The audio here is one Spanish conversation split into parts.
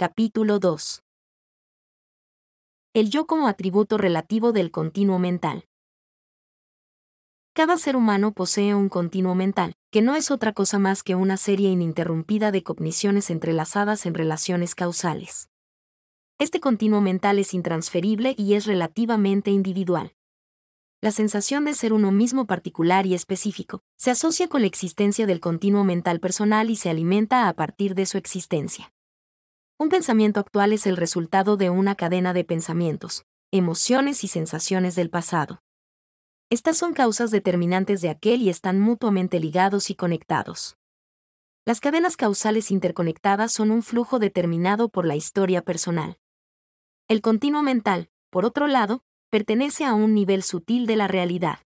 Capítulo 2. El yo como atributo relativo del continuo mental. Cada ser humano posee un continuo mental, que no es otra cosa más que una serie ininterrumpida de cogniciones entrelazadas en relaciones causales. Este continuo mental es intransferible y es relativamente individual. La sensación de ser uno mismo particular y específico se asocia con la existencia del continuo mental personal y se alimenta a partir de su existencia. Un pensamiento actual es el resultado de una cadena de pensamientos, emociones y sensaciones del pasado. Estas son causas determinantes de aquel y están mutuamente ligados y conectados. Las cadenas causales interconectadas son un flujo determinado por la historia personal. El continuo mental, por otro lado, pertenece a un nivel sutil de la realidad.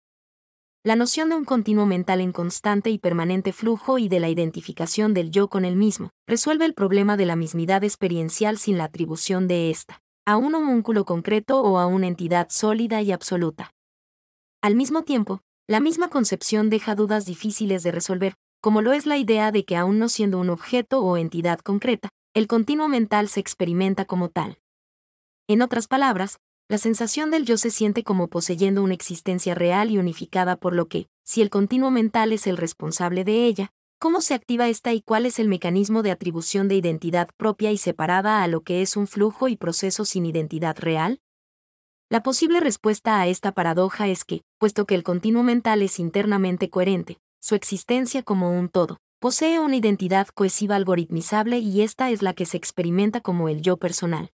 La noción de un continuo mental en constante y permanente flujo y de la identificación del yo con el mismo, resuelve el problema de la mismidad experiencial sin la atribución de ésta a un homúnculo concreto o a una entidad sólida y absoluta. Al mismo tiempo, la misma concepción deja dudas difíciles de resolver, como lo es la idea de que aún no siendo un objeto o entidad concreta, el continuo mental se experimenta como tal. En otras palabras, la sensación del yo se siente como poseyendo una existencia real y unificada, por lo que, si el continuo mental es el responsable de ella, ¿cómo se activa esta y cuál es el mecanismo de atribución de identidad propia y separada a lo que es un flujo y proceso sin identidad real? La posible respuesta a esta paradoja es que, puesto que el continuo mental es internamente coherente, su existencia como un todo, posee una identidad cohesiva algoritmizable y esta es la que se experimenta como el yo personal.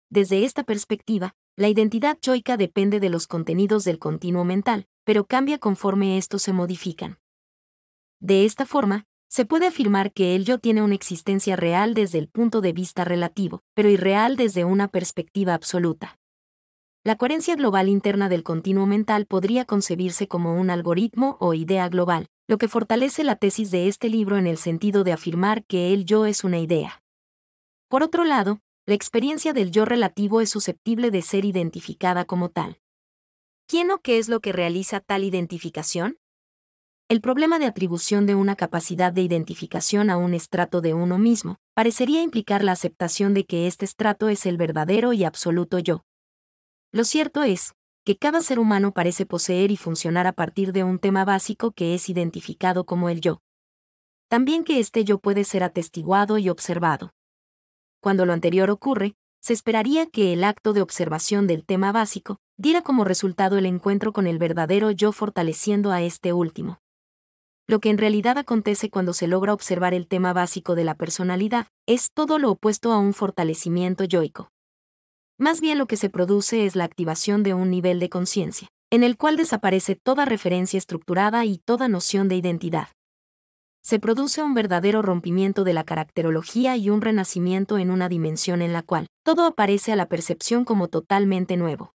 Desde esta perspectiva, la identidad yoica depende de los contenidos del continuo mental, pero cambia conforme estos se modifican. De esta forma, se puede afirmar que el yo tiene una existencia real desde el punto de vista relativo, pero irreal desde una perspectiva absoluta. La coherencia global interna del continuo mental podría concebirse como un algoritmo o idea global, lo que fortalece la tesis de este libro en el sentido de afirmar que el yo es una idea. Por otro lado, la experiencia del yo relativo es susceptible de ser identificada como tal. ¿Quién o qué es lo que realiza tal identificación? El problema de atribución de una capacidad de identificación a un estrato de uno mismo parecería implicar la aceptación de que este estrato es el verdadero y absoluto yo. Lo cierto es que cada ser humano parece poseer y funcionar a partir de un tema básico que es identificado como el yo. También que este yo puede ser atestiguado y observado. Cuando lo anterior ocurre, se esperaría que el acto de observación del tema básico diera como resultado el encuentro con el verdadero yo fortaleciendo a este último. Lo que en realidad acontece cuando se logra observar el tema básico de la personalidad es todo lo opuesto a un fortalecimiento yoico. Más bien lo que se produce es la activación de un nivel de conciencia, en el cual desaparece toda referencia estructurada y toda noción de identidad. Se produce un verdadero rompimiento de la caracterología y un renacimiento en una dimensión en la cual todo aparece a la percepción como totalmente nuevo.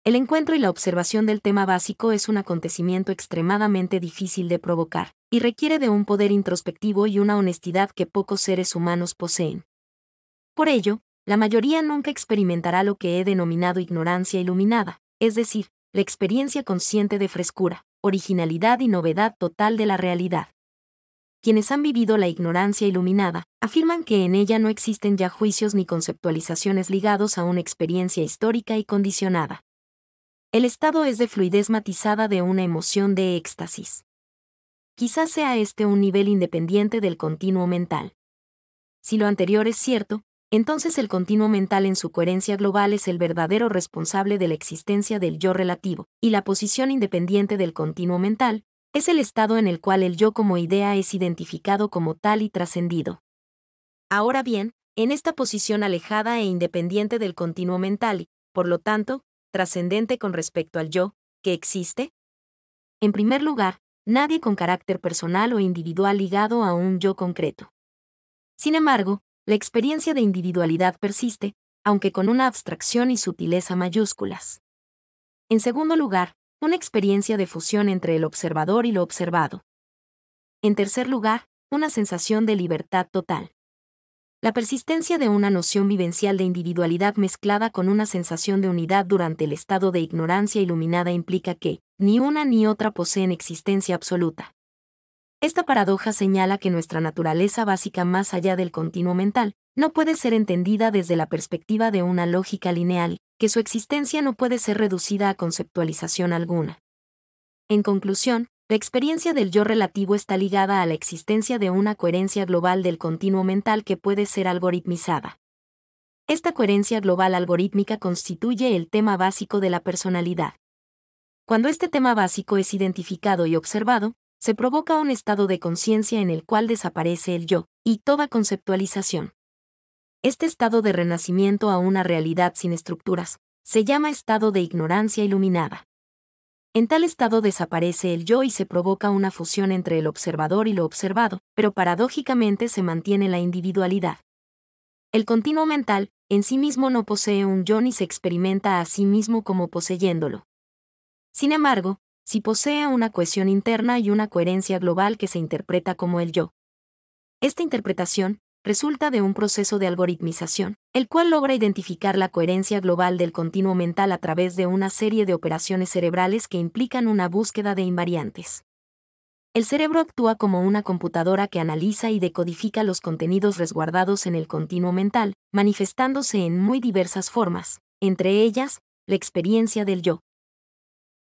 El encuentro y la observación del tema básico es un acontecimiento extremadamente difícil de provocar, y requiere de un poder introspectivo y una honestidad que pocos seres humanos poseen. Por ello, la mayoría nunca experimentará lo que he denominado ignorancia iluminada, es decir, la experiencia consciente de frescura, originalidad y novedad total de la realidad. Quienes han vivido la ignorancia iluminada, afirman que en ella no existen ya juicios ni conceptualizaciones ligados a una experiencia histórica y condicionada. El estado es de fluidez matizada de una emoción de éxtasis. Quizás sea este un nivel independiente del continuo mental. Si lo anterior es cierto, entonces el continuo mental en su coherencia global es el verdadero responsable de la existencia del yo relativo, y la posición independiente del continuo mental es el estado en el cual el yo como idea es identificado como tal y trascendido. Ahora bien, en esta posición alejada e independiente del continuo mental y, por lo tanto, trascendente con respecto al yo, ¿qué existe? En primer lugar, nadie con carácter personal o individual ligado a un yo concreto. Sin embargo, la experiencia de individualidad persiste, aunque con una abstracción y sutileza mayúsculas. En segundo lugar, una experiencia de fusión entre el observador y lo observado. En tercer lugar, una sensación de libertad total. La persistencia de una noción vivencial de individualidad mezclada con una sensación de unidad durante el estado de ignorancia iluminada implica que, ni una ni otra poseen existencia absoluta. Esta paradoja señala que nuestra naturaleza básica más allá del continuo mental no puede ser entendida desde la perspectiva de una lógica lineal, que su existencia no puede ser reducida a conceptualización alguna. En conclusión, la experiencia del yo relativo está ligada a la existencia de una coherencia global del continuo mental que puede ser algoritmizada. Esta coherencia global algorítmica constituye el tema básico de la personalidad. Cuando este tema básico es identificado y observado, se provoca un estado de conciencia en el cual desaparece el yo y toda conceptualización. Este estado de renacimiento a una realidad sin estructuras se llama estado de ignorancia iluminada. En tal estado desaparece el yo y se provoca una fusión entre el observador y lo observado, pero paradójicamente se mantiene la individualidad. El continuo mental, en sí mismo no posee un yo ni se experimenta a sí mismo como poseyéndolo. Sin embargo, sí posee una cohesión interna y una coherencia global que se interpreta como el yo. Esta interpretación resulta de un proceso de algoritmización, el cual logra identificar la coherencia global del continuo mental a través de una serie de operaciones cerebrales que implican una búsqueda de invariantes. El cerebro actúa como una computadora que analiza y decodifica los contenidos resguardados en el continuo mental, manifestándose en muy diversas formas, entre ellas, la experiencia del yo.